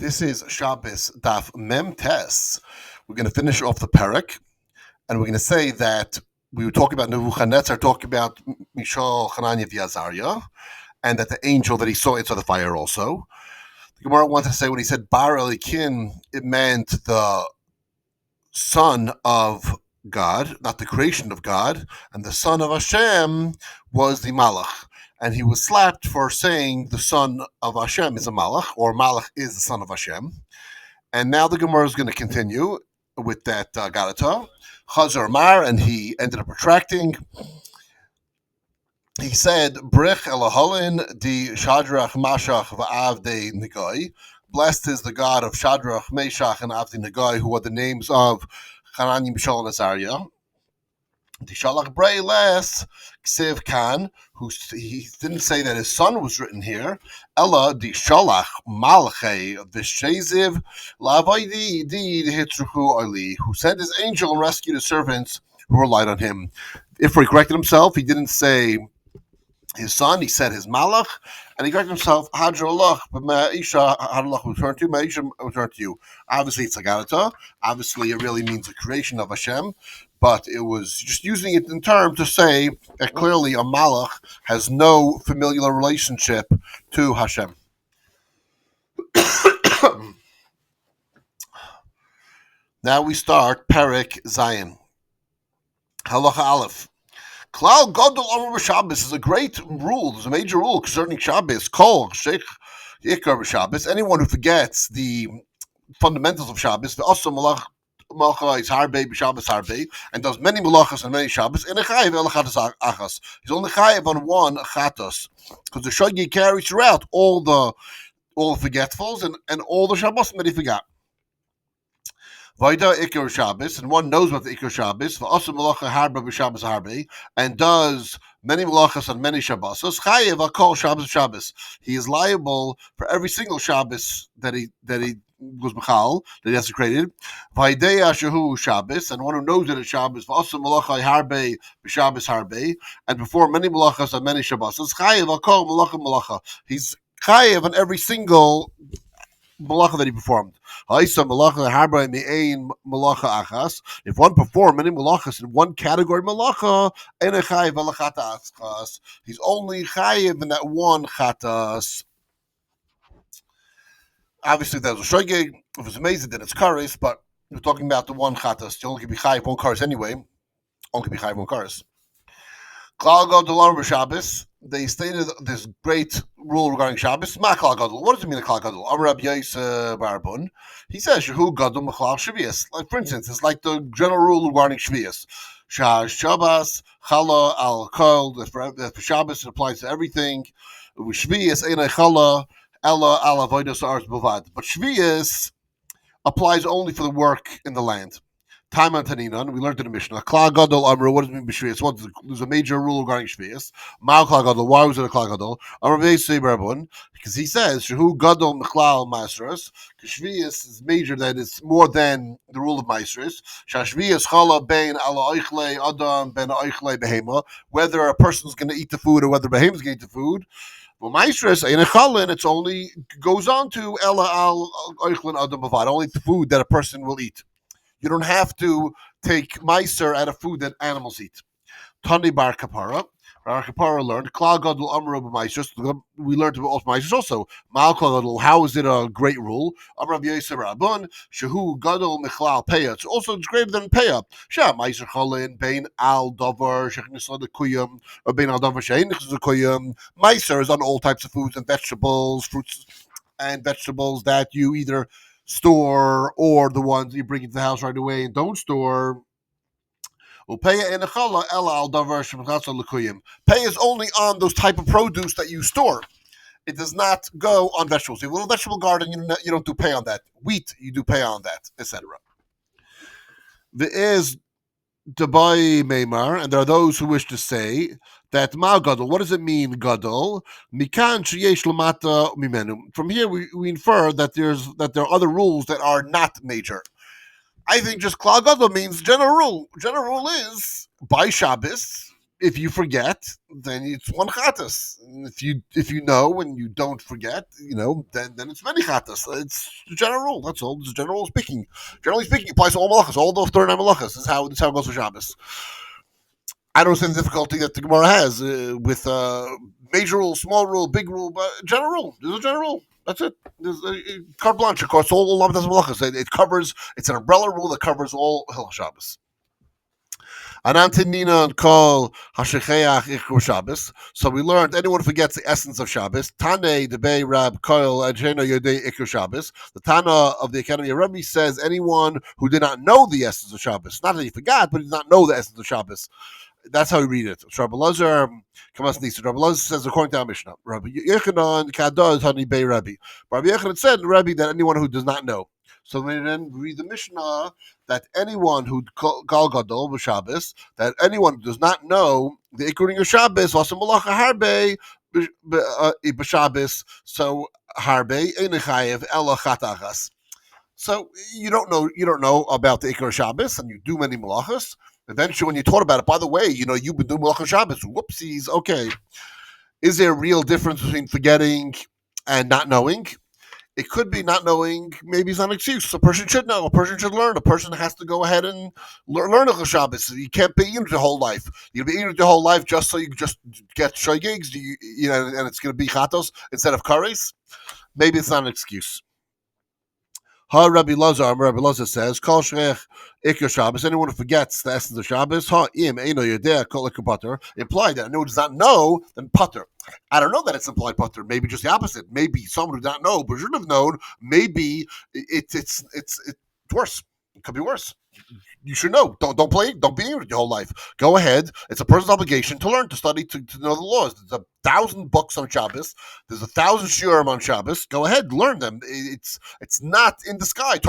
This is Shabbos Daf Mem Tes. We're going to finish off the parak, and we're going to say that we were talking about Nebuchadnezzar, talking about Mishael, Hananiah, Azariah, and that the angel that he saw inside the fire also. The Gemara wanted to say when he said Bar Elikin, it meant the son of God, not the creation of God, and the son of Hashem was the Malach. And he was slapped for saying the son of Hashem is a Malach, or Malach is the son of Hashem. And now the Gemara is going to continue with that Gadata. Chazar Mar, and he ended up retracting. He said, Brich Elaholin di Shadrach, Mashach, Va'avdei Negai. Blessed is the God of Shadrach, Meshach, and Avdi Negai, who are the names of Hanani, Mishael, and Azariah. Tishalach Brei Les Ksiv Khan, who he didn't say that his son was written here. Ella Dishalach Malche Visheziv Lavaidi Di Hitruhu Ali, who sent his angel and rescued his servants who relied on him. If he corrected himself, he didn't say his son, he said his malach, and he corrected himself, Hadralach, but Ma'isha, Hadralach return to, Ma'isha return to you. Obviously, it's a Gadata. Obviously, it really means the creation of Hashem, but it was just using it in terms to say that clearly a malach has no familial relationship to Hashem. Now we start Perek Zayin. Halacha Aleph. Klal Gadol Amar Shabbos is a great rule. There's a major rule concerning Shabbos. Kol Sheikh Yikar Shabbos. Anyone who forgets the fundamentals of Shabbos, the also Malacha is Harbe b'Shabbos Harbe, and does many malachas and many Shabbos. In a chayiv elachatas achas. He's only chayiv on one chatos, because the shogeg carries throughout all the forgetfuls and all the Shabbos that he forgot. Vaida Ikar Shabbos, and one knows about the Ikar Shabbos, v'asa malacha harba b'Shabbos harbe, and does many malachas on many Shabbosos. Chayev akol Shabbos Shabbos. He is liable for every single Shabbos that he was mechal, that he desecrated. Vaidei ashahu Shabbos, and one who knows that it's Shabbos, v'asa malacha harbe b'Shabbos harbe, and perform many malachas on many Shabbosos. Chayev akol malacha. He's chayev on every single malacha that he performed. If one performed many malachas in one category malacha, he's only chayiv in that one chatas. Obviously, there's a shogeg. If it's amazing, then it's kares, but we're talking about the one chatas. You only can be chayiv one kares anyway. Only can be chayiv one kares. Shabbos. They stated this great rule regarding Shabbos. What does it mean, a Klal Gadol? Amar Yosef Barbun. He says, Shehu Gadol Mechlal Shvius. Like, for instance, it's like the general rule regarding Shvius. Shabbos, Chala al Kol. For Shabbos, it applies to everything. Shvius, Einay Chala, Ella al Avodas Ars Bavad. But Shvius applies only for the work in the land. Time on Taninan, we learned in the Mishnah. Klal Gadol Amru, what does it mean by Shvius? There's a major rule regarding Shvius. Ma'al Klal Gadol, why was it a Klal Gadol? Amru Yosef Barbun, because he says, Shehu Gadol Mechlal Maasros, because Shvius is major, that it's more than the rule of Maasros. Shashvius Chala Bein Ala Oichle Adam Ben Oichle Behema, whether a person's going to eat the food or whether Behema is going to eat the food. Well, Maasros, Ein Chalin, it's only goes on to Ela Al Oichlin Adam Bavad, only the food that a person will eat. You don't have to take meiser out of food that animals eat. Tani bar kapara. Bar kapara learned. Klal Gadol amru b'meiser. We learned about meisers also. Mal Klal Gadol. How is it a great rule? Amar Yosef Rabban. Shehu Gadol michlal peya. It's also greater than peya. Shah meiser chalin bein al davar shechnisla dekuyam or bein al davar sheinichs dekuyam. Meiser is on all types of foods and vegetables, fruits and vegetables that you either store or the ones you bring into the house right away and don't store. Pay is only on those type of produce that you store. It does not go on vegetables. You have a little vegetable garden, you don't do pay on that. Wheat, you do pay on that, etc. There is Dabai Meimar, and there are those who wish to say that Ma Gadol, what does it mean, Gadol? Mikan sheyesh lamata mimenu. From here, we infer that there are other rules that are not major. I think just Klal Gadol means general rule. General rule is by Shabbos, if you forget, then it's one chatas. If you know and you don't forget, then it's many chatas. It's the general rule. That's all. It's general speaking. Generally speaking, it applies to all malachas, all those 39 malachas. This is how it goes for Shabbos. I don't understand the difficulty that the Gemara has with major rule, small rule, big rule, but general rule. There's a general rule. That's it. There's carte blanche across all Lamdas Malachas. It covers. It's an umbrella rule that covers all Hilchos Shabbos. Anantinina and call Hashecheach Ichur Shabbos. So we learned anyone who forgets the essence of Shabbos. Tane Debei Rab Koil Ajeno Yodei Ichur Shabbos. The Tana of the Academy of Rabbi says anyone who did not know the essence of Shabbos, not that he forgot, but he did not know the essence of Shabbos. That's how we read it. Rabbi Lazar says according to our Mishnah, Rabbi Yechanan Kadaz Hani Bei Rabbi. Rabbi Yechanan said Rabbi that anyone who does not know. So we then read the Mishnah that anyone who Gal Gadol b'Shabbos, that anyone who does not know the Ikuring of Shabbos, Vasam Malacha Harbe b'Shabbos, so Harbe Einichayev Ela Chatachas. So you don't know about the Ikur Shabbos, and you do many malachas. Eventually, when you taught about it, by the way, you've been doing malacha Shabbos. Whoopsies. Okay, is there a real difference between forgetting and not knowing? It could be not knowing. Maybe it's not an excuse. A person should know. A person should learn. A person has to go ahead and learn a Shabbos. You can't be in it your whole life. You'll be in it your whole life just so you just get shoygigs, and it's going to be chatos instead of kares. Maybe it's not an excuse. Rabbi Lazar says, Kol Shrech Iker Shabbos, anyone who forgets the essence of Shabbos, Im Eino Yodea Kol Iker Pater, implied that anyone who does not know, then Pater. I don't know that it's implied Pater. Maybe just the opposite. Maybe someone who does not know but should have known, maybe it's worse. It could be worse. You should know. Don't play. Don't be ignorant your whole life. Go ahead. It's a person's obligation to learn, to study, to know the laws. There's 1,000 books on Shabbos. There's 1,000 shiurim on Shabbos. Go ahead, learn them. It's not in the sky.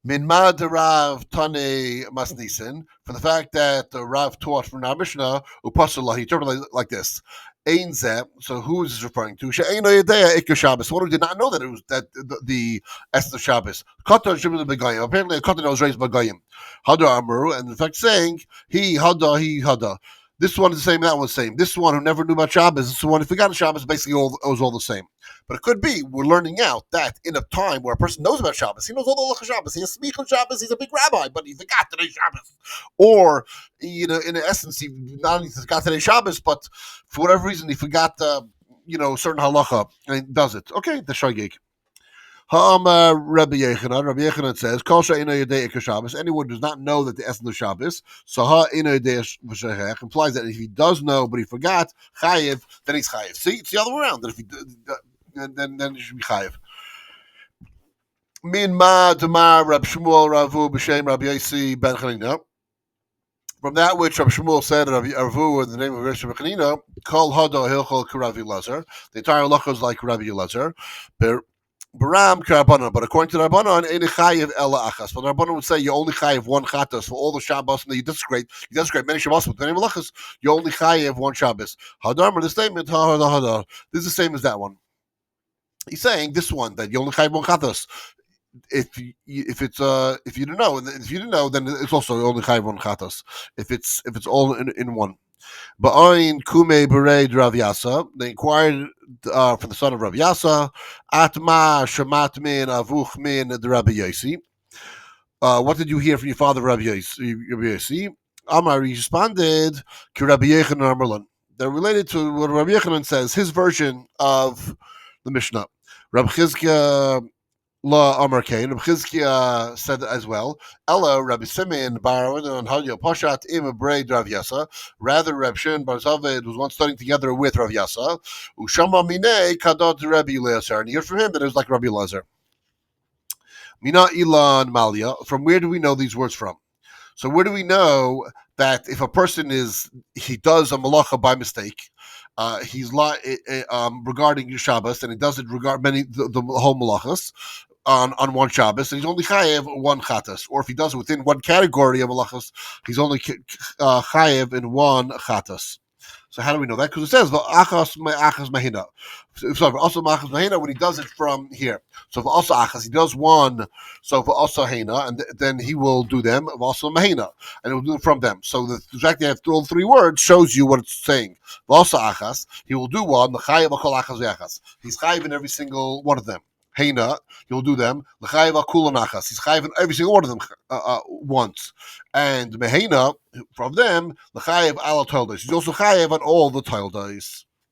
Min mad Rav Tane Masnisen, for the fact that the Rav taught from our Mishnah, Upasulahi, he interpreted like this. Ein Zeh, so who is this referring to? She'eino Yedea Iker Shabbos. One who did not know that it was that the essence of Shabbos. Katan Shimon Begayim. Apparently, a Katan was raised by Begayim. Hada Amru, and in fact saying, he Hada. This one is the same, that one's the same. This one who never knew about Shabbos, this one who forgot Shabbos, basically it was all the same. But it could be, we're learning out that in a time where a person knows about Shabbos, he knows all the Lach Shabbos, he has Smicha Shabbos, he's a big rabbi, but he forgot today's Shabbos. Or, in essence, he not only forgot today's Shabbos, but for whatever reason, he forgot, certain halacha, and he does it. Okay, the Shaygig. Rabbi Yechanan says, Kol she'eino yodei Iker Shabbos, anyone who does not know that the essence of Shabbos, so ha'eino yodei v'shechech, implies that if he does know but he forgot, chayiv, then he's chayiv. See, it's the other way around, that if he then he should be chayiv. Min ma demar Rab Shmuel Ravu b'shem Rabbi Yosi ben Chanina. From that which Rabbi Shmuel said, Rabbi Ravu in the name of Rabbi Chanina, Kol hado hilchol k'Rabbi Lazar. The entire halacha is like Rabbi Lazar. Baram Karabanan, but according to the Rabbanon, Ein Chayiv Ela Achas. But the Rabbanon would say you only chayiv one chatas for all the Shabbos, and you desecrate many Shabbos, but many malachas, you only chayiv one Shabbos. Hadar, the statement, Hadar. This is the same as that one. He's saying this one that you only chayiv one chatas. If you didn't know, then it's also only chayiv one chatas. If it's all in one. Ba'ayin kume bereid Rav Yasa. They inquired from the son of Rav Yasa. Atma shamat min avuch min the Rabbi Yosi. What did you hear from your father, Rabbi Yosi? Amar responded, Ki Rabbi Yechanan Amarlan. They're related to what Rabbi Yechanan says, his version of the Mishnah. Rabbi Chizkiah La Amar Kain. Rabbi Chizkiah said as well. Ella Rabbi Simeon Bar and Hadya Pashat Im Braid Rav Yasa. Rather, Rabbi Shimon Bar Zaved was once studying together with Rav Yasa. Ushama Mine Kadot Rabbi Elazar. And he heard from him that it was like Rabbi Elazar. Mina Ilan Malia. From where do we know these words from? So where do we know that if a person he does a malacha by mistake, he's regarding Shabbos, and he does it regard the whole malachas on one Shabbos, and he's only chayev one chatas. Or if he does it within one category of malachas, he's only chayev in one chatas. So how do we know that? Because it says achas mahina. So for also achas mahina, when he does it from here. So for also achas, he does one. So for also hina, and then he will do them. Also mahina, and he will do it from them. So the fact that you have all three words shows you what it's saying. Also achas, he will do one. The chayav akol achas ve'achas. He's chayav in every single one of them. Heina, he'll do them. L'chayiv akul nachas. He's chayiv in every single one of them once. And Meheina, from them, l'chayiv ala toldos. He's also chayiv on all the toldos.